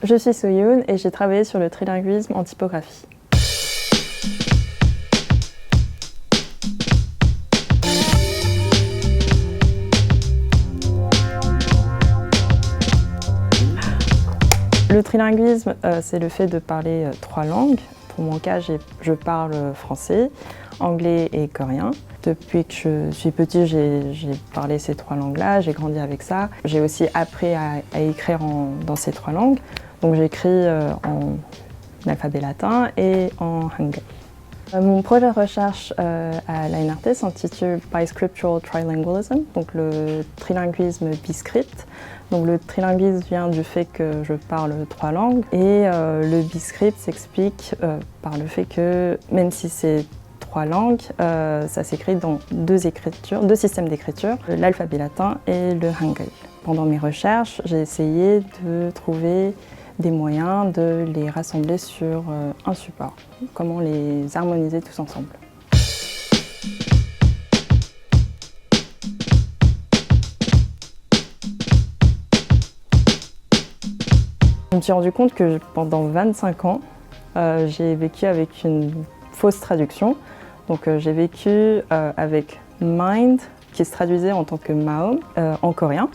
Je suis Soyoun et j'ai travaillé sur le trilinguisme en typographie. Le trilinguisme, c'est le fait de parler 3 langues. Pour mon cas, je parle français, anglais et coréen. Depuis que je suis petite, j'ai parlé ces 3 langues-là, j'ai grandi avec ça. J'ai aussi appris à écrire dans ces 3 langues. Donc j'écris en alphabet latin et en hangul. Mon projet de recherche à l'INRT s'intitule Biscriptural Trilingualism, donc le trilinguisme biscript. Donc le trilinguisme vient du fait que je parle 3 langues et le biscript s'explique par le fait que même si c'est 3 langues, ça s'écrit dans 2 systèmes d'écriture, l'alphabet latin et le hangul. Pendant mes recherches, j'ai essayé de trouver des moyens de les rassembler sur un support. Comment les harmoniser tous ensemble. Je me suis rendu compte que pendant 25 ans, j'ai vécu avec une fausse traduction. Donc j'ai vécu avec mind, qui se traduisait en tant que maom en coréen.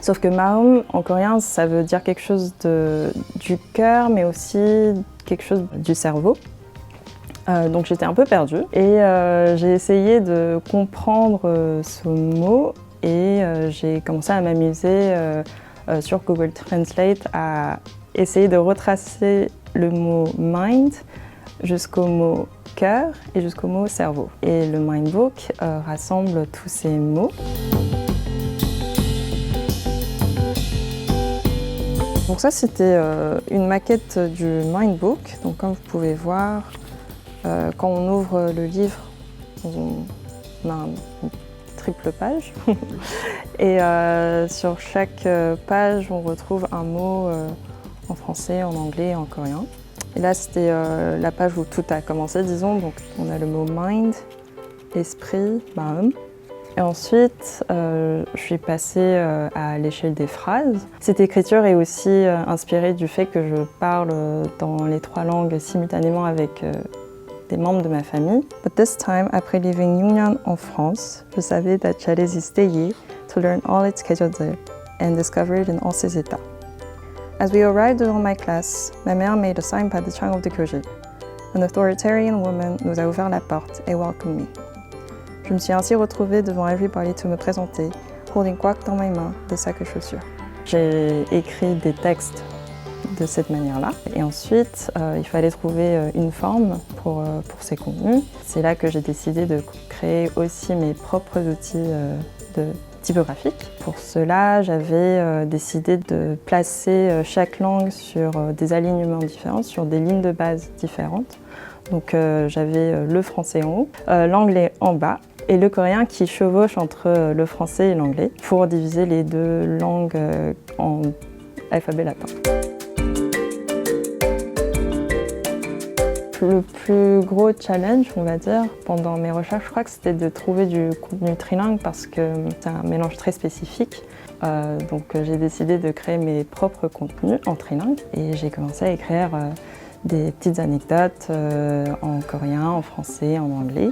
Sauf que maom en coréen, ça veut dire quelque chose du cœur, mais aussi quelque chose du cerveau. Donc j'étais un peu perdue et j'ai essayé de comprendre ce mot et j'ai commencé à m'amuser sur Google Translate à essayer de retracer le mot mind jusqu'au mot cœur et jusqu'au mot cerveau. Et le Mindbook rassemble tous ces mots. Donc ça, c'était une maquette du Mindbook. Donc comme vous pouvez voir, quand on ouvre le livre, on a une triple page. Et sur chaque page, on retrouve un mot en français, en anglais et en coréen. Et là, c'était la page où tout a commencé, disons. Donc on a le mot mind, esprit, maum. Et ensuite, je suis passée à l'échelle des phrases. Cette écriture est aussi inspirée du fait que je parle dans les 3 langues simultanément avec des membres de ma famille. But this time, après leaving Yunnan en France, je savais que j'allais y essayer to learn all its 계절들 and discover it in all ses états. As we arrived devant my class, ma mère made a sign by the 창 of the 교실. An authoritarian woman nous a ouvert la porte et welcomed me. Je me suis ainsi retrouvée devant everybody to me présenter, holding quack dans mes mains des sacs à chaussures. J'ai écrit des textes de cette manière-là. Et ensuite, il fallait trouver une forme pour ces contenus. C'est là que j'ai décidé de créer aussi mes propres outils typographiques. Pour cela, j'avais décidé de placer chaque langue sur des alignements différents, sur des lignes de base différentes. Donc j'avais le français en haut, l'anglais en bas et le coréen qui chevauche entre le français et l'anglais pour diviser les 2 langues en alphabet latin. Le plus gros challenge, on va dire, pendant mes recherches, je crois que c'était de trouver du contenu trilingue parce que c'est un mélange très spécifique. Donc j'ai décidé de créer mes propres contenus en trilingue et j'ai commencé à écrire des petites anecdotes en coréen, en français, en anglais.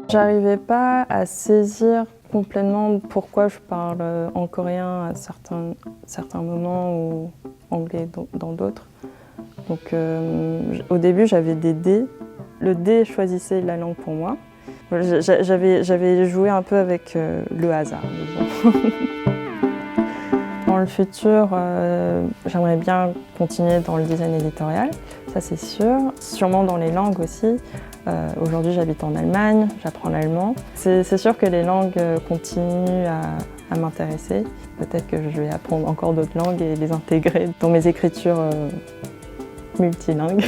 J'arrivais pas à saisir complètement pourquoi je parle en coréen à certains moments ou anglais dans d'autres. Donc au début j'avais des dés. Le dé choisissait la langue pour moi. J'avais joué un peu avec le hasard, disons. Dans le futur, j'aimerais bien continuer dans le design éditorial, ça c'est sûr. Sûrement dans les langues aussi. Aujourd'hui j'habite en Allemagne, j'apprends l'allemand. C'est sûr que les langues continuent à m'intéresser. Peut-être que je vais apprendre encore d'autres langues et les intégrer dans mes écritures multilingues.